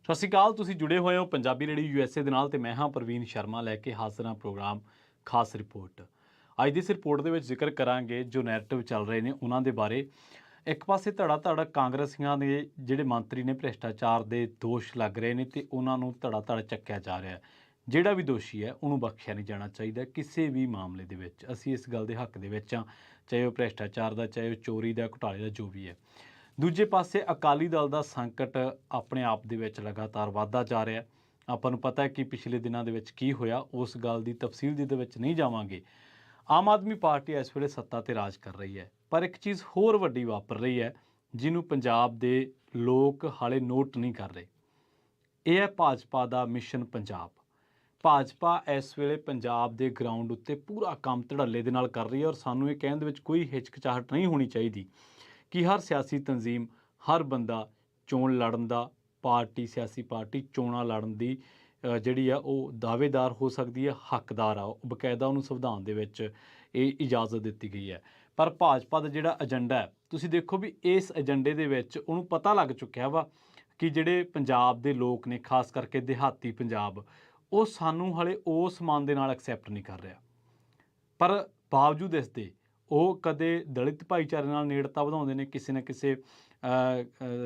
ਸਤਿ ਸ਼੍ਰੀ ਅਕਾਲ। ਤੁਸੀਂ ਜੁੜੇ ਹੋਏ ਹੋ ਪੰਜਾਬੀ ਰੇਡੀਓ ਯੂਐਸਏ ਦੇ ਨਾਲ ਤੇ ਮੈਂ ਹਾਂ ਪ੍ਰਵੀਨ ਸ਼ਰਮਾ ਲੈ ਕੇ ਹਾਜ਼ਰ ਹਾਂ ਪ੍ਰੋਗਰਾਮ ਖਾਸ ਰਿਪੋਰਟ। ਅੱਜ ਦੀ ਇਸ ਰਿਪੋਰਟ ਦੇ ਵਿੱਚ ਜ਼ਿਕਰ ਕਰਾਂਗੇ ਜੋ ਨੈਰੇਟਿਵ ਚੱਲ ਰਹੇ ਨੇ ਉਹਨਾਂ ਦੇ ਬਾਰੇ। ਇੱਕ ਪਾਸੇ ਧੜਾ ਧੜ ਕਾਂਗਰਸੀਆਂ ਦੇ ਜਿਹੜੇ ਮੰਤਰੀ ਨੇ ਭ੍ਰਿਸ਼ਟਾਚਾਰ ਦੇ ਦੋਸ਼ ਲੱਗ ਰਹੇ ਨੇ ਤੇ ਉਹਨਾਂ ਨੂੰ ਧੜਾ ਧੜ ਚੱਕਿਆ ਜਾ ਰਿਹਾ ਹੈ। ਜਿਹੜਾ ਵੀ ਦੋਸ਼ੀ ਹੈ ਉਹਨੂੰ ਬਖਸ਼ਿਆ ਨਹੀਂ ਜਾਣਾ ਚਾਹੀਦਾ ਕਿਸੇ ਵੀ ਮਾਮਲੇ ਦੇ ਵਿੱਚ। ਅਸੀਂ ਇਸ ਗੱਲ ਦੇ ਹੱਕ ਦੇ ਵਿੱਚ ਹਾਂ, ਚਾਹੇ ਉਹ ਭ੍ਰਿਸ਼ਟਾਚਾਰ ਦਾ, ਚਾਹੇ ਉਹ ਚੋਰੀ ਦਾ, ਘੁਟਾਲੇ ਦਾ, ਜੋ ਵੀ ਹੈ। ਦੂਜੇ ਪਾਸੇ ਅਕਾਲੀ ਦਲ ਦਾ ਸੰਕਟ ਆਪਣੇ ਆਪ ਦੇ ਵਿੱਚ ਲਗਾਤਾਰ ਵੱਧਦਾ ਜਾ ਰਿਹਾ। ਆਪਾਂ ਨੂੰ ਪਤਾ ਹੈ ਕਿ ਪਿਛਲੇ ਦਿਨਾਂ ਦੇ ਵਿੱਚ ਕੀ ਹੋਇਆ, ਉਸ ਗੱਲ ਦੀ ਤਫਸੀਲ ਦੇ ਵਿੱਚ ਨਹੀਂ ਜਾਵਾਂਗੇ। ਆਮ ਆਦਮੀ ਪਾਰਟੀ ਇਸ ਵੇਲੇ ਸੱਤਾ 'ਤੇ ਰਾਜ ਕਰ ਰਹੀ ਹੈ, ਪਰ ਇੱਕ ਚੀਜ਼ ਹੋਰ ਵੱਡੀ ਵਾਪਰ ਰਹੀ ਹੈ ਜਿਹਨੂੰ ਪੰਜਾਬ ਦੇ ਲੋਕ ਹਾਲੇ ਨੋਟ ਨਹੀਂ ਕਰ ਰਹੇ। ਇਹ ਹੈ ਭਾਜਪਾ ਦਾ ਮਿਸ਼ਨ ਪੰਜਾਬ। ਭਾਜਪਾ ਇਸ ਵੇਲੇ ਪੰਜਾਬ ਦੇ ਗਰਾਊਂਡ ਉੱਤੇ ਪੂਰਾ ਕੰਮ ਧੜੱਲੇ ਦੇ ਨਾਲ ਕਰ ਰਹੀ ਹੈ ਔਰ ਸਾਨੂੰ ਇਹ ਕਹਿਣ ਦੇ ਵਿੱਚ ਕੋਈ ਹਿਚਕਚਾਹਟ ਨਹੀਂ ਹੋਣੀ ਚਾਹੀਦੀ ਕਿ ਹਰ ਸਿਆਸੀ ਤਨਜ਼ੀਮ, ਹਰ ਬੰਦਾ ਚੋਣ ਲੜਨ ਦਾ, ਸਿਆਸੀ ਪਾਰਟੀ ਚੋਣਾਂ ਲੜਨ ਦੀ ਜਿਹੜੀ ਆ ਉਹ ਦਾਅਵੇਦਾਰ ਹੋ ਸਕਦੀ ਹੈ, ਹੱਕਦਾਰ ਆ। ਬਕਾਇਦਾ ਉਹਨੂੰ ਸੰਵਿਧਾਨ ਦੇ ਵਿੱਚ ਇਹ ਇਜਾਜ਼ਤ ਦਿੱਤੀ ਗਈ ਹੈ। ਪਰ ਭਾਜਪਾ ਦਾ ਜਿਹੜਾ ਏਜੰਡਾ ਹੈ, ਤੁਸੀਂ ਦੇਖੋ ਵੀ ਇਸ ਏਜੰਡੇ ਦੇ ਵਿੱਚ ਉਹਨੂੰ ਪਤਾ ਲੱਗ ਚੁੱਕਿਆ ਵਾ ਕਿ ਜਿਹੜੇ ਪੰਜਾਬ ਦੇ ਲੋਕ ਨੇ, ਖਾਸ ਕਰਕੇ ਦਿਹਾਤੀ ਪੰਜਾਬ, ਉਹ ਸਾਨੂੰ ਹਾਲੇ ਉਸ ਮਾਨ ਦੇ ਨਾਲ ਐਕਸੈਪਟ ਨਹੀਂ ਕਰ ਰਿਹਾ। ਪਰ ਬਾਵਜੂਦ ਇਸ ਦੇ ਉਹ ਕਦੇ ਦਲਿਤ ਭਾਈਚਾਰੇ ਨਾਲ ਨੇੜਤਾ ਵਧਾਉਂਦੇ ਨੇ ਕਿਸੇ ਨਾ ਕਿਸੇ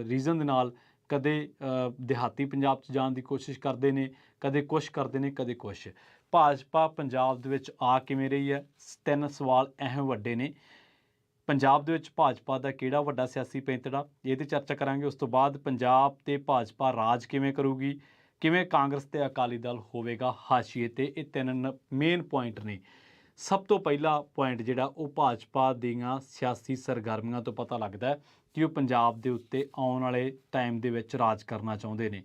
ਰੀਜ਼ਨ ਦੇ ਨਾਲ, ਕਦੇ ਦਿਹਾਤੀ ਪੰਜਾਬ 'ਚ ਜਾਣ ਦੀ ਕੋਸ਼ਿਸ਼ ਕਰਦੇ ਨੇ, ਕਦੇ ਕੁਛ ਕਰਦੇ ਨੇ, ਕਦੇ ਕੁਛ। ਭਾਜਪਾ ਪੰਜਾਬ ਦੇ ਵਿੱਚ ਆ ਕਿਵੇਂ ਰਹੀ ਹੈ? 3 ਸਵਾਲ ਅਹਿਮ ਵੱਡੇ ਨੇ। ਪੰਜਾਬ ਦੇ ਵਿੱਚ ਭਾਜਪਾ ਦਾ ਕਿਹੜਾ ਵੱਡਾ ਸਿਆਸੀ ਪੈਂਤੜਾ, ਇਹ 'ਤੇ ਚਰਚਾ ਕਰਾਂਗੇ। ਉਸ ਤੋਂ ਬਾਅਦ ਪੰਜਾਬ 'ਤੇ ਭਾਜਪਾ ਰਾਜ ਕਿਵੇਂ ਕਰੂਗੀ, ਕਿਵੇਂ ਕਾਂਗਰਸ ਤੇ ਅਕਾਲੀ ਦਲ ਹੋਵੇਗਾ ਹਾਸ਼ੀਏ 'ਤੇ। ਇਹ 3 ਮੇਨ ਪੁਆਇੰਟ ਨੇ। ਸਭ ਤੋਂ ਪਹਿਲਾ ਪੁਆਇੰਟ ਜਿਹੜਾ ਉਹ ਭਾਜਪਾ ਦੀਆਂ ਸਿਆਸੀ ਸਰਗਰਮੀਆਂ ਤੋਂ ਪਤਾ ਲੱਗਦਾ ਹੈ ਕਿ ਉਹ ਪੰਜਾਬ ਦੇ ਉੱਤੇ ਆਉਣ ਵਾਲੇ ਟਾਈਮ ਦੇ ਵਿੱਚ ਰਾਜ ਕਰਨਾ ਚਾਹੁੰਦੇ ਨੇ।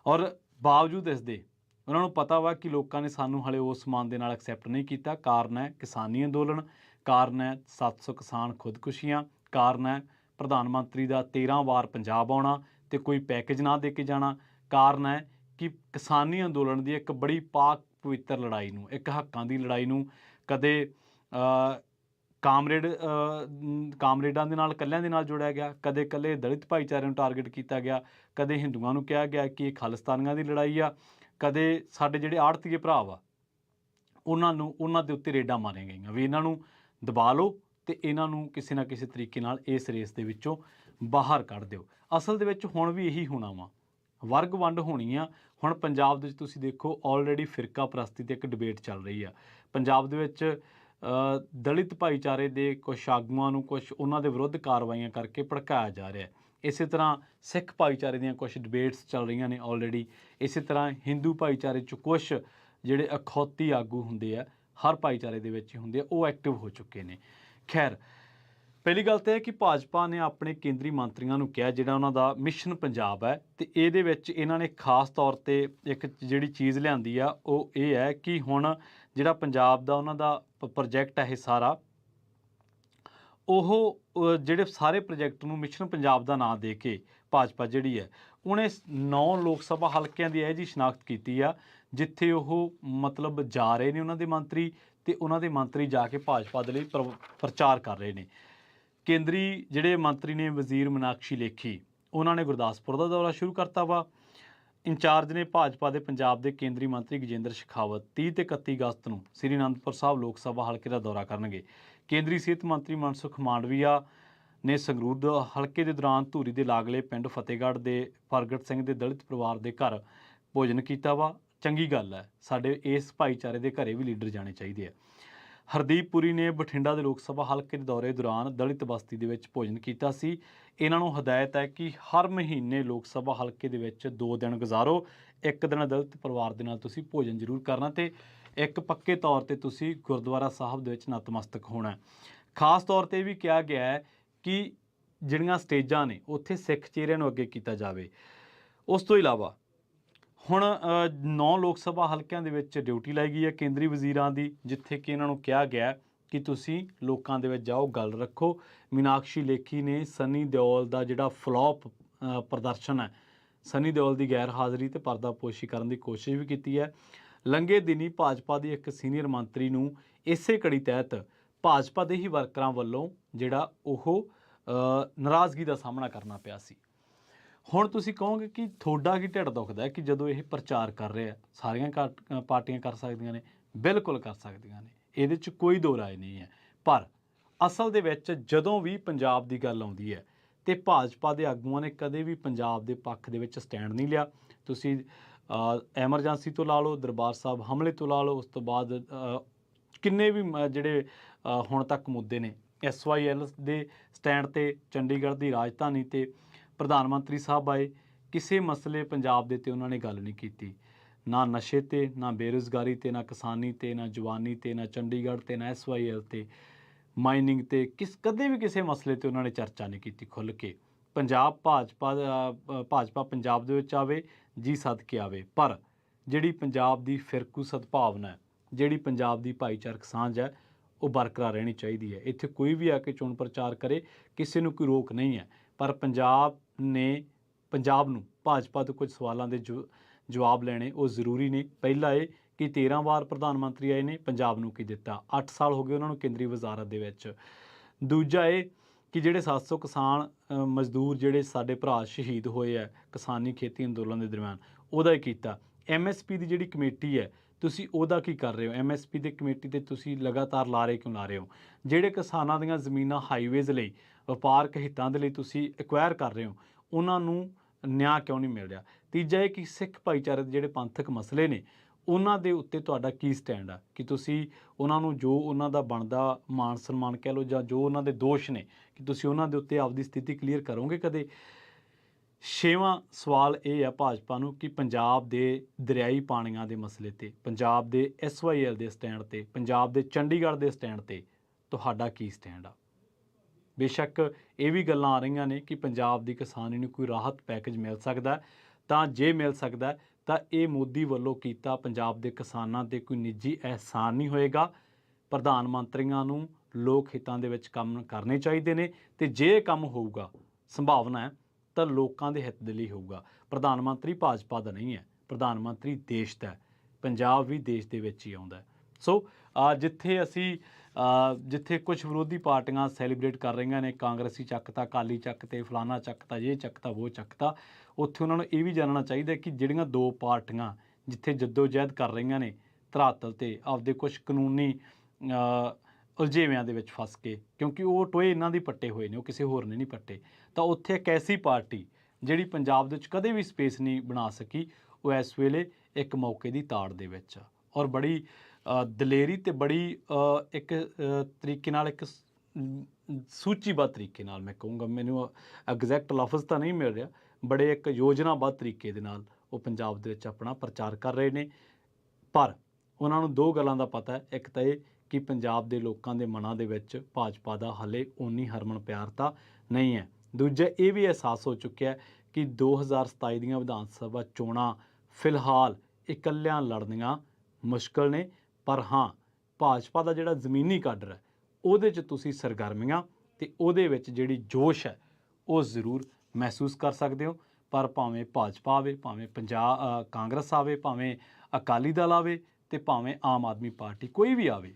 ਔਰ ਬਾਵਜੂਦ ਇਸ ਦੇ ਉਹਨਾਂ ਨੂੰ ਪਤਾ ਵਾ ਕਿ ਲੋਕਾਂ ਨੇ ਸਾਨੂੰ ਹਾਲੇ ਉਸ ਮਾਨ ਦੇ ਨਾਲ ਐਕਸੈਪਟ ਨਹੀਂ ਕੀਤਾ। ਕਾਰਨ ਹੈ ਕਿਸਾਨੀ ਅੰਦੋਲਨ, ਕਾਰਨ ਹੈ 700 ਕਿਸਾਨ ਖੁਦਕੁਸ਼ੀਆਂ, ਕਾਰਨ ਹੈ ਪ੍ਰਧਾਨ ਮੰਤਰੀ ਦਾ 13 ਵਾਰ ਪੰਜਾਬ ਆਉਣਾ ਤੇ ਕੋਈ ਪੈਕੇਜ ਨਾ ਦੇ ਕੇ ਜਾਣਾ, ਕਾਰਨ ਹੈ ਕਿ ਕਿਸਾਨੀ ਅੰਦੋਲਨ ਦੀ ਇੱਕ ਬੜੀ ਪਾਕ ਪਵਿੱਤਰ ਲੜਾਈ ਨੂੰ, ਇੱਕ ਹੱਕਾਂ ਦੀ ਲੜਾਈ ਨੂੰ ਕਦੇ ਕਾਮਰੇਡਾਂ ਦੇ ਨਾਲ, ਇਕੱਲਿਆਂ ਦੇ ਨਾਲ ਜੋੜਿਆ ਗਿਆ, ਕਦੇ ਇਕੱਲੇ ਦਲਿਤ ਭਾਈਚਾਰੇ ਨੂੰ ਟਾਰਗੇਟ ਕੀਤਾ ਗਿਆ, ਕਦੇ ਹਿੰਦੂਆਂ ਨੂੰ ਕਿਹਾ ਗਿਆ ਕਿ ਇਹ ਖਾਲਿਸਤਾਨੀਆਂ ਦੀ ਲੜਾਈ ਆ, ਕਦੇ ਸਾਡੇ ਜਿਹੜੇ ਆੜਤੀਏ ਭਰਾ ਵਾ ਉਹਨਾਂ ਦੇ ਉੱਤੇ ਰੇਡਾਂ ਮਾਰੀਆਂ ਗਈਆਂ ਵੀ ਇਹਨਾਂ ਨੂੰ ਦਬਾ ਲਓ ਅਤੇ ਇਹਨਾਂ ਨੂੰ ਕਿਸੇ ਨਾ ਕਿਸੇ ਤਰੀਕੇ ਨਾਲ ਇਸ ਰੇਸ ਦੇ ਵਿੱਚੋਂ ਬਾਹਰ ਕੱਢ ਦਿਓ। ਅਸਲ ਦੇ ਵਿੱਚ ਹੁਣ ਵੀ ਇਹੀ ਹੋਣਾ ਵਾ, ਵਰਗ ਵੰਡ ਹੋਣੀ ਆ। ਹੁਣ ਪੰਜਾਬ ਦੇ ਵਿੱਚ ਤੁਸੀਂ ਦੇਖੋ ਆਲਰੇਡੀ ਫਿਰਕਾ ਪ੍ਰਸਤੀ 'ਤੇ ਇੱਕ ਡਿਬੇਟ ਚੱਲ ਰਹੀ ਆ। ਪੰਜਾਬ ਦੇ ਵਿੱਚ ਦਲਿਤ ਭਾਈਚਾਰੇ ਦੇ ਕੁਛ ਆਗੂਆਂ ਨੂੰ ਕੁਛ ਉਹਨਾਂ ਦੇ ਵਿਰੁੱਧ ਕਾਰਵਾਈਆਂ ਕਰਕੇ ਭੜਕਾਇਆ ਜਾ ਰਿਹਾ। ਇਸੇ ਤਰ੍ਹਾਂ ਸਿੱਖ ਭਾਈਚਾਰੇ ਦੀਆਂ ਕੁਛ ਡਿਬੇਟਸ ਚੱਲ ਰਹੀਆਂ ਨੇ ਆਲਰੇਡੀ। ਇਸੇ ਤਰ੍ਹਾਂ ਹਿੰਦੂ ਭਾਈਚਾਰੇ 'ਚ ਕੁਛ ਜਿਹੜੇ ਅਖੌਤੀ ਆਗੂ ਹੁੰਦੇ ਆ, ਹਰ ਭਾਈਚਾਰੇ ਦੇ ਵਿੱਚ ਹੀ ਹੁੰਦੇ ਆ, ਉਹ ਐਕਟਿਵ ਹੋ ਚੁੱਕੇ ਨੇ। ਖੈਰ, ਪਹਿਲੀ ਗੱਲ ਤਾਂ ਇਹ ਕਿ ਭਾਜਪਾ ਨੇ ਆਪਣੇ ਕੇਂਦਰੀ ਮੰਤਰੀਆਂ ਨੂੰ ਕਿਹਾ, ਜਿਹੜਾ ਉਹਨਾਂ ਦਾ ਮਿਸ਼ਨ ਪੰਜਾਬ ਹੈ, ਅਤੇ ਇਹਦੇ ਵਿੱਚ ਇਹਨਾਂ ਨੇ ਖਾਸ ਤੌਰ 'ਤੇ ਇੱਕ ਜਿਹੜੀ ਚੀਜ਼ ਲਿਆਂਦੀ ਆ ਉਹ ਇਹ ਹੈ ਕਿ ਹੁਣ ਜਿਹੜਾ ਪੰਜਾਬ ਦਾ ਉਹਨਾਂ ਦਾ ਪ੍ਰੋਜੈਕਟ ਹੈ ਇਹ ਸਾਰਾ, ਉਹ ਜਿਹੜੇ ਸਾਰੇ ਪ੍ਰੋਜੈਕਟ ਨੂੰ ਮਿਸ਼ਨ ਪੰਜਾਬ ਦਾ ਨਾਂ ਦੇ ਕੇ ਭਾਜਪਾ ਜਿਹੜੀ ਹੈ ਉਹਨੇ 9 ਲੋਕ ਸਭਾ ਹਲਕਿਆਂ ਦੀ ਇਹ ਜਿਹੀ ਸ਼ਨਾਖਤ ਕੀਤੀ ਆ ਜਿੱਥੇ ਉਹ ਮਤਲਬ ਜਾ ਰਹੇ ਨੇ ਉਹਨਾਂ ਦੇ ਮੰਤਰੀ, ਅਤੇ ਉਹਨਾਂ ਦੇ ਮੰਤਰੀ ਜਾ ਕੇ ਭਾਜਪਾ ਦੇ ਲਈ ਪ੍ਰਚਾਰ ਕਰ ਰਹੇ ਨੇ। ਕੇਂਦਰੀ ਜਿਹੜੇ ਮੰਤਰੀ ਨੇ ਵਜ਼ੀਰ ਮੀਨਾਕਸ਼ੀ ਲੇਖੀ, ਉਹਨਾਂ ਨੇ ਗੁਰਦਾਸਪੁਰ ਦਾ ਦੌਰਾ ਸ਼ੁਰੂ ਕਰਤਾ ਵਾ। ਇੰਚਾਰਜ ਨੇ ਭਾਜਪਾ ਦੇ ਪੰਜਾਬ ਦੇ ਕੇਂਦਰੀ ਮੰਤਰੀ ਗਜੇਂਦਰ ਸ਼ੇਖਾਵਤ 30 ਤੇ 31 ਅਗਸਤ ਨੂੰ ਸ੍ਰੀ ਅਨੰਦਪੁਰ ਸਾਹਿਬ ਲੋਕ ਸਭਾ ਹਲਕੇ ਦਾ ਦੌਰਾ ਕਰਨਗੇ। ਕੇਂਦਰੀ ਸਿਹਤ ਮੰਤਰੀ ਮਨਸੁਖ ਮਾਂਡਵੀਆ ਨੇ ਸੰਗਰੂਰ ਹਲਕੇ ਦੇ ਦੌਰਾਨ ਧੂਰੀ ਦੇ ਲਾਗਲੇ ਪਿੰਡ ਫਤਿਹਗੜ੍ਹ ਦੇ ਪ੍ਰਗਟ ਸਿੰਘ ਦੇ ਦਲਿਤ ਪਰਿਵਾਰ ਦੇ ਘਰ ਭੋਜਨ ਕੀਤਾ ਵਾ। ਚੰਗੀ ਗੱਲ ਹੈ, ਸਾਡੇ ਇਸ ਭਾਈਚਾਰੇ ਦੇ ਘਰੇ ਵੀ ਲੀਡਰ ਜਾਣੇ ਚਾਹੀਦੇ ਆ। ਹਰਦੀਪ ਪੁਰੀ ਨੇ ਬਠਿੰਡਾ ਦੇ ਲੋਕ ਸਭਾ ਹਲਕੇ ਦੇ ਦੌਰੇ ਦੌਰਾਨ ਦਲਿਤ ਬਸਤੀ ਦੇ ਵਿੱਚ ਭੋਜਨ ਕੀਤਾ ਸੀ। ਇਹਨਾਂ ਨੂੰ ਹਦਾਇਤ ਹੈ ਕਿ ਹਰ ਮਹੀਨੇ ਲੋਕ ਸਭਾ ਹਲਕੇ ਦੇ ਵਿੱਚ 2 ਦਿਨ ਗੁਜ਼ਾਰੋ, 1 ਦਿਨ ਦਲਿਤ ਪਰਿਵਾਰ ਦੇ ਨਾਲ ਤੁਸੀਂ ਭੋਜਨ ਜ਼ਰੂਰ ਕਰਨਾ ਅਤੇ ਇੱਕ ਪੱਕੇ ਤੌਰ 'ਤੇ ਤੁਸੀਂ ਗੁਰਦੁਆਰਾ ਸਾਹਿਬ ਦੇ ਵਿੱਚ ਨਤਮਸਤਕ ਹੋਣਾ। ਖਾਸ ਤੌਰ 'ਤੇ ਵੀ ਕਿਹਾ ਗਿਆ ਹੈ ਕਿ ਜਿਹੜੀਆਂ ਸਟੇਜਾਂ ਨੇ ਉੱਥੇ ਸਿੱਖ ਚਿਹਰਿਆਂ ਨੂੰ ਅੱਗੇ ਕੀਤਾ ਜਾਵੇ। ਉਸ ਤੋਂ ਇਲਾਵਾ ਹੁਣ 9 ਲੋਕ ਸਭਾ ਹਲਕਿਆਂ ਦੇ ਵਿੱਚ ਡਿਊਟੀ ਲਾਈ ਗਈ ਹੈ ਕੇਂਦਰੀ ਵਜ਼ੀਰਾਂ ਦੀ, ਜਿੱਥੇ ਕਿ ਇਹਨਾਂ ਨੂੰ ਕਿਹਾ ਗਿਆ ਕਿ ਤੁਸੀਂ ਲੋਕਾਂ ਦੇ ਵਿੱਚ ਜਾਓ, ਗੱਲ ਰੱਖੋ। ਮੀਨਾਕਸ਼ੀ ਲੇਖੀ ਨੇ ਸਨੀ ਦਿਓਲ ਦਾ ਜਿਹੜਾ ਫਲੋਪ ਪ੍ਰਦਰਸ਼ਨ ਹੈ, ਸਨੀ ਦਿਓਲ ਦੀ ਗੈਰ ਹਾਜ਼ਰੀ ਤੇ ਪਰਦਾਪੋਸ਼ੀ ਕਰਨ ਦੀ ਕੋਸ਼ਿਸ਼ ਵੀ ਕੀਤੀ ਹੈ। ਲੰਘੇ ਦਿਨੀ ਭਾਜਪਾ ਦੀ ਇੱਕ ਸੀਨੀਅਰ ਮੰਤਰੀ ਨੂੰ ਇਸੇ ਕੜੀ ਤਹਿਤ ਭਾਜਪਾ ਦੇ ਹੀ ਵਰਕਰਾਂ ਵੱਲੋਂ ਜਿਹੜਾ ਉਹ ਨਾਰਾਜ਼ਗੀ ਦਾ ਸਾਹਮਣਾ ਕਰਨਾ ਪਿਆ ਸੀ। ਹੁਣ ਤੁਸੀਂ ਕਹੋਗੇ ਕਿ ਤੁਹਾਡਾ ਕੀ ਢਿੱਡ ਦੁਖਦਾ ਹੈ ਕਿ ਜਦੋਂ ਇਹ ਪ੍ਰਚਾਰ ਕਰ ਰਿਹਾ, ਸਾਰੀਆਂ ਪਾਰਟੀਆਂ ਕਰ ਸਕਦੀਆਂ ਨੇ, ਬਿਲਕੁਲ ਕਰ ਸਕਦੀਆਂ ਨੇ, ਇਹਦੇ 'ਚ ਕੋਈ ਦੋ ਰਾਏ ਨਹੀਂ ਹੈ। ਪਰ ਅਸਲ ਦੇ ਵਿੱਚ ਜਦੋਂ ਵੀ ਪੰਜਾਬ ਦੀ ਗੱਲ ਆਉਂਦੀ ਹੈ ਤੇ ਭਾਜਪਾ ਦੇ ਆਗੂਆਂ ਨੇ ਕਦੇ ਵੀ ਪੰਜਾਬ ਦੇ ਪੱਖ ਦੇ ਵਿੱਚ ਸਟੈਂਡ ਨਹੀਂ ਲਿਆ। ਤੁਸੀਂ ਐਮਰਜੈਂਸੀ ਤੋਂ ਲਾ ਲਓ, ਦਰਬਾਰ ਸਾਹਿਬ ਹਮਲੇ ਤੋਂ ਲਾ ਲਓ, ਉਸ ਤੋਂ ਬਾਅਦ ਕਿੰਨੇ ਵੀ ਜਿਹੜੇ ਹੁਣ ਤੱਕ ਮੁੱਦੇ ਨੇ, SYL ਦੇ ਸਟੈਂਡ ਤੇ, ਚੰਡੀਗੜ੍ਹ ਦੀ ਰਾਜਧਾਨੀ ਤੇ ਪ੍ਰਧਾਨ ਮੰਤਰੀ ਸਾਹਿਬ ਆਏ, ਕਿਸੇ ਮਸਲੇ ਪੰਜਾਬ ਦੇ ਤੇ ਉਹਨਾਂ ਨੇ ਗੱਲ ਨਹੀਂ ਕੀਤੀ। ਨਾ ਨਸ਼ੇ ਤੇ, ਨਾ ਬੇਰੁਜ਼ਗਾਰੀ ਤੇ, ਨਾ ਕਿਸਾਨੀ ਤੇ, ਨਾ ਜਵਾਨੀ ਤੇ, ਨਾ ਚੰਡੀਗੜ੍ਹ ਤੇ, ਨਾ SYL ਤੇ, ਮਾਈਨਿੰਗ ਤੇ, ਕਦੇ ਵੀ ਕਿਸੇ ਮਸਲੇ ਤੇ ਉਹਨਾਂ ਨੇ ਚਰਚਾ ਨਹੀਂ ਕੀਤੀ ਖੁੱਲ੍ਹ ਕੇ। ਪੰਜਾਬ ਭਾਜਪਾ ਪੰਜਾਬ ਦੇ ਵਿੱਚ ਆਵੇ ਜੀ ਸਦਕੇ ਆਵੇ, ਪਰ ਜਿਹੜੀ ਪੰਜਾਬ ਦੀ ਫਿਰਕੂ ਸਦਭਾਵਨਾ ਹੈ, ਜਿਹੜੀ ਪੰਜਾਬ ਦੀ ਭਾਈਚਾਰਕ ਸਾਂਝ ਹੈ, ਉਹ ਬਰਕਰਾਰ ਰਹਿਣੀ ਚਾਹੀਦੀ ਹੈ। ਇੱਥੇ ਕੋਈ ਵੀ ਆ ਕੇ ਚੋਣ ਪ੍ਰਚਾਰ ਕਰੇ, ਕਿਸੇ ਨੂੰ ਕੋਈ ਰੋਕ ਨਹੀਂ ਹੈ। ਪਰ ਪੰਜਾਬ ਨੂੰ ਭਾਜਪਾ ਤੋਂ ਕੁਝ ਸਵਾਲਾਂ ਦੇ ਜਵਾਬ ਲੈਣੇ ਉਹ ਜ਼ਰੂਰੀ ਨੇ। ਪਹਿਲਾ ਇਹ ਕਿ 13 ਵਾਰ ਪ੍ਰਧਾਨ ਮੰਤਰੀ ਆਏ ਨੇ, ਪੰਜਾਬ ਨੂੰ ਕੀ ਦਿੱਤਾ? 8 ਸਾਲ ਹੋ ਗਏ ਉਹਨਾਂ ਨੂੰ ਕੇਂਦਰੀ ਵਜ਼ਾਰਤ ਦੇ ਵਿੱਚ। ਦੂਜਾ ਇਹ ਕਿ ਜਿਹੜੇ 700 ਕਿਸਾਨ ਮਜ਼ਦੂਰ ਜਿਹੜੇ ਸਾਡੇ ਭਰਾ ਸ਼ਹੀਦ ਹੋਏ ਹੈ ਕਿਸਾਨੀ ਖੇਤੀ ਅੰਦੋਲਨ ਦੇ ਦਰਮਿਆਨ, ਉਹਦਾ ਹੀ ਕੀਤਾ। MSP ਦੀ ਜਿਹੜੀ ਕਮੇਟੀ ਹੈ, ਤੁਸੀਂ ਉਹਦਾ ਕੀ ਕਰ ਰਹੇ ਹੋ? MSP ਦੀ ਕਮੇਟੀ ਤੇ ਤੁਸੀਂ ਲਗਾਤਾਰ ਲਾਰੇ ਕਿਉਂ ਲਾ ਰਹੇ ਹੋ? ਜਿਹੜੇ ਕਿਸਾਨਾਂ ਦੀਆਂ ਜ਼ਮੀਨਾਂ ਹਾਈਵੇਜ਼ ਲਈ, ਵਪਾਰਕ ਹਿੱਤਾਂ ਦੇ ਲਈ ਤੁਸੀਂ ਐਕਵਾਇਰ ਕਰ ਰਹੇ ਹੋ, ਉਹਨਾਂ ਨੂੰ ਨਿਆਂ ਕਿਉਂ ਨਹੀਂ ਮਿਲ ਰਿਹਾ? ਤੀਜਾ ਇਹ ਕਿ ਸਿੱਖ ਭਾਈਚਾਰੇ ਦੇ ਜਿਹੜੇ ਪੰਥਕ ਮਸਲੇ ਨੇ, ਉਹਨਾਂ ਦੇ ਉੱਤੇ ਤੁਹਾਡਾ ਕੀ ਸਟੈਂਡ ਆ ਕਿ ਤੁਸੀਂ ਉਹਨਾਂ ਨੂੰ ਜੋ ਉਹਨਾਂ ਦਾ ਬਣਦਾ ਮਾਣ ਸਨਮਾਨ ਕਹਿ ਲਓ, ਜਾਂ ਜੋ ਉਹਨਾਂ ਦੇ ਦੋਸ਼ ਨੇ, ਕਿ ਤੁਸੀਂ ਉਹਨਾਂ ਦੇ ਉੱਤੇ ਆਪਦੀ ਸਥਿਤੀ ਕਲੀਅਰ ਕਰੋਗੇ ਕਦੇ? ਛੇਵਾਂ ਸਵਾਲ ਇਹ ਆ ਭਾਜਪਾ ਨੂੰ ਕਿ ਪੰਜਾਬ ਦੇ ਦਰਿਆਈ ਪਾਣੀਆਂ ਦੇ ਮਸਲੇ ਤੇ, ਪੰਜਾਬ ਦੇ SYL ਦੇ ਸਟੈਂਡ ਤੇ, ਪੰਜਾਬ ਦੇ ਚੰਡੀਗੜ੍ਹ ਦੇ ਸਟੈਂਡ ਤੇ ਤੁਹਾਡਾ ਕੀ ਸਟੈਂਡ ਆ? ਬੇਸ਼ੱਕ ਇਹ ਵੀ ਗੱਲਾਂ ਆ ਰਹੀਆਂ ਨੇ ਕਿ ਪੰਜਾਬ ਦੀ ਕਿਸਾਨੀ ਨੂੰ ਕੋਈ ਰਾਹਤ ਪੈਕੇਜ ਮਿਲ ਸਕਦਾ, ਤਾਂ ਜੇ ਮਿਲ ਸਕਦਾ ਤਾਂ ਇਹ ਮੋਦੀ ਵੱਲੋਂ ਕੀਤਾ ਪੰਜਾਬ ਦੇ ਕਿਸਾਨਾਂ 'ਤੇ ਕੋਈ ਨਿੱਜੀ ਅਹਿਸਾਨ ਨਹੀਂ ਹੋਏਗਾ। ਪ੍ਰਧਾਨ ਮੰਤਰੀਆਂ ਨੂੰ ਲੋਕ ਹਿੱਤਾਂ ਦੇ ਵਿੱਚ ਕੰਮ ਕਰਨੇ ਚਾਹੀਦੇ ਨੇ, ਅਤੇ ਜੇ ਇਹ ਕੰਮ ਹੋਊਗਾ, ਸੰਭਾਵਨਾ ਹੈ ਤਾਂ ਲੋਕਾਂ ਦੇ ਹਿੱਤ ਦੇ ਲਈ ਹੋਊਗਾ। ਪ੍ਰਧਾਨ ਮੰਤਰੀ ਭਾਜਪਾ ਦਾ ਨਹੀਂ ਹੈ, ਪ੍ਰਧਾਨ ਮੰਤਰੀ ਦੇਸ਼ ਦਾ ਹੈ, ਪੰਜਾਬ ਵੀ ਦੇਸ਼ ਦੇ ਵਿੱਚ ਹੀ ਆਉਂਦਾ। ਸੋ ਜਿੱਥੇ ਕੁਝ ਵਿਰੋਧੀ ਪਾਰਟੀਆਂ ਸੈਲੀਬ੍ਰੇਟ ਕਰ ਰਹੀਆਂ ਨੇ, ਕਾਂਗਰਸੀ ਚੱਕਤਾ, ਅਕਾਲੀ ਚੱਕਤੇ, ਫਲਾਨਾ ਚੱਕਤਾ, ਇਹ ਚੱਕਤਾ, ਉਹ ਚੱਕਤਾ, ਉੱਥੇ ਉਹਨਾਂ ਨੂੰ ਇਹ ਵੀ ਜਾਣਨਾ ਚਾਹੀਦਾ ਕਿ ਜਿਹੜੀਆਂ ਦੋ ਪਾਰਟੀਆਂ ਜਿੱਥੇ ਜੱਦੋ-ਜਹਿਦ ਕਰ ਰਹੀਆਂ ਨੇ ਧਰਾਤਲ 'ਤੇ, ਆਪਦੇ ਕੁਝ ਕਾਨੂੰਨੀ ਉਲਝੇਵਿਆਂ ਦੇ ਵਿੱਚ ਫਸ ਕੇ, ਕਿਉਂਕਿ ਉਹ ਟੋਏ ਇਹਨਾਂ ਦੀ ਪੱਟੇ ਹੋਏ ਨੇ, ਉਹ ਕਿਸੇ ਹੋਰ ਨੇ ਨਹੀਂ ਪੱਟੇ, ਤਾਂ ਉੱਥੇ ਇੱਕ ਐਸੀ ਪਾਰਟੀ ਜਿਹੜੀ ਪੰਜਾਬ ਦੇ ਵਿੱਚ ਕਦੇ ਵੀ ਸਪੇਸ ਨਹੀਂ ਬਣਾ ਸਕੀ, ਉਹ ਇਸ ਵੇਲੇ ਇੱਕ ਮੌਕੇ ਦੀ ਤਾੜ ਦੇ ਵਿੱਚ ਆ। ਔਰ ਬੜੀ ਦਲੇਰੀ ਅਤੇ ਬੜੀ ਇੱਕ ਤਰੀਕੇ ਨਾਲ, ਇੱਕ ਸੂਚੀਬੱਧ ਤਰੀਕੇ ਨਾਲ, ਮੈਂ ਕਹੂੰਗਾ, ਮੈਨੂੰ ਐਗਜ਼ੈਕਟ ਲਫ਼ਜ਼ ਤਾਂ ਨਹੀਂ ਮਿਲ ਰਿਹਾ, ਬੜੇ ਇੱਕ ਯੋਜਨਾਬੱਧ ਤਰੀਕੇ ਦੇ ਨਾਲ ਉਹ ਪੰਜਾਬ ਦੇ ਵਿੱਚ ਆਪਣਾ ਪ੍ਰਚਾਰ ਕਰ ਰਹੇ ਨੇ। ਪਰ ਉਹਨਾਂ ਨੂੰ ਦੋ ਗੱਲਾਂ ਦਾ ਪਤਾ ਹੈ। ਇੱਕ ਤਾਂ ਇਹ ਕਿ ਪੰਜਾਬ ਦੇ ਲੋਕਾਂ ਦੇ ਮਨਾਂ ਦੇ ਵਿੱਚ ਭਾਜਪਾ ਦਾ ਹਾਲੇ ਓਨੀ ਹਰਮਨ ਪਿਆਰਤਾ ਨਹੀਂ ਹੈ। ਦੂਜਾ ਇਹ ਵੀ ਅਹਿਸਾਸ ਹੋ ਚੁੱਕਿਆ ਕਿ 2027 ਦੀਆਂ ਵਿਧਾਨ ਸਭਾ ਚੋਣਾਂ ਫਿਲਹਾਲ ਇਕੱਲਿਆਂ ਲੜਨੀਆਂ ਮੁਸ਼ਕਲ ਨੇ। ਪਰ ਹਾਂ, ਭਾਜਪਾ ਦਾ ਜਿਹੜਾ ਜ਼ਮੀਨੀ ਕਾਡਰ ਹੈ, ਉਹਦੇ 'ਚ ਤੁਸੀਂ ਸਰਗਰਮੀਆਂ ਅਤੇ ਉਹਦੇ ਵਿੱਚ ਜਿਹੜੀ ਜੋਸ਼ ਹੈ, ਉਹ ਜ਼ਰੂਰ ਮਹਿਸੂਸ ਕਰ ਸਕਦੇ ਹੋ। ਪਰ ਭਾਵੇਂ ਭਾਜਪਾ ਆਵੇ, ਭਾਵੇਂ ਕਾਂਗਰਸ ਆਵੇ, ਭਾਵੇਂ ਅਕਾਲੀ ਦਲ ਆਵੇ, ਅਤੇ ਭਾਵੇਂ ਆਮ ਆਦਮੀ ਪਾਰਟੀ, ਕੋਈ ਵੀ ਆਵੇ,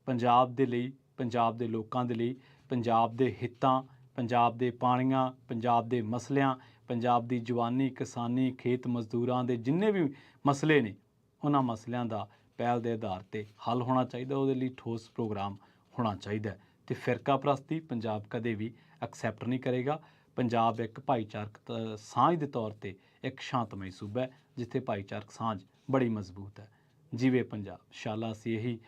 ਪੰਜਾਬ ਦੇ ਲਈ, ਪੰਜਾਬ ਦੇ ਲੋਕਾਂ ਦੇ ਲਈ, ਪੰਜਾਬ ਦੇ ਹਿੱਤਾਂ, ਪੰਜਾਬ ਦੇ ਪਾਣੀਆਂ, ਪੰਜਾਬ ਦੇ ਮਸਲਿਆਂ, ਪੰਜਾਬ ਦੀ ਜਵਾਨੀ, ਕਿਸਾਨੀ, ਖੇਤ ਮਜ਼ਦੂਰਾਂ ਦੇ ਜਿੰਨੇ ਵੀ ਮਸਲੇ ਨੇ, ਉਹਨਾਂ ਮਸਲਿਆਂ ਦਾ ਪਹਿਲ ਦੇ ਆਧਾਰ 'ਤੇ ਹੱਲ ਹੋਣਾ ਚਾਹੀਦਾ। ਉਹਦੇ ਲਈ ਠੋਸ ਪ੍ਰੋਗਰਾਮ ਹੋਣਾ ਚਾਹੀਦਾ, ਅਤੇ ਫਿਰਕਾ ਪ੍ਰਸਤੀ ਪੰਜਾਬ ਕਦੇ ਵੀ ਐਕਸੈਪਟ ਨਹੀਂ ਕਰੇਗਾ। ਪੰਜਾਬ ਇੱਕ ਭਾਈਚਾਰਕ ਸਾਂਝ ਦੇ ਤੌਰ 'ਤੇ ਇੱਕ ਸ਼ਾਂਤਮਈ ਸੂਬਾ ਹੈ, ਜਿੱਥੇ ਭਾਈਚਾਰਕ ਸਾਂਝ ਬੜੀ ਮਜ਼ਬੂਤ ਹੈ। ਜਿਵੇਂ ਪੰਜਾਬ, ਇੰਸ਼ਾਅੱਲਾ ਅਸੀਂ ਇਹੀ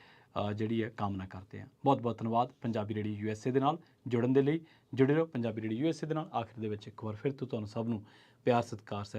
ਜਿਹੜੀ ਹੈ ਕਾਮਨਾ ਕਰਦੇ ਹਾਂ। ਬਹੁਤ ਬਹੁਤ ਧੰਨਵਾਦ ਪੰਜਾਬੀ ਰੇਡੀਓ USA ਦੇ ਨਾਲ ਜੁੜਨ ਦੇ ਲਈ। ਜੁੜੇ ਰਹੋ ਪੰਜਾਬੀ ਰੇਡੀਓ USA ਦੇ ਨਾਲ। ਆਖਿਰ ਦੇ ਵਿੱਚ ਇੱਕ ਵਾਰ ਫਿਰ ਤੋਂ ਤੁਹਾਨੂੰ ਸਭ ਨੂੰ ਪਿਆਰ, ਸਤਿਕਾਰ, ਸਹਿਤ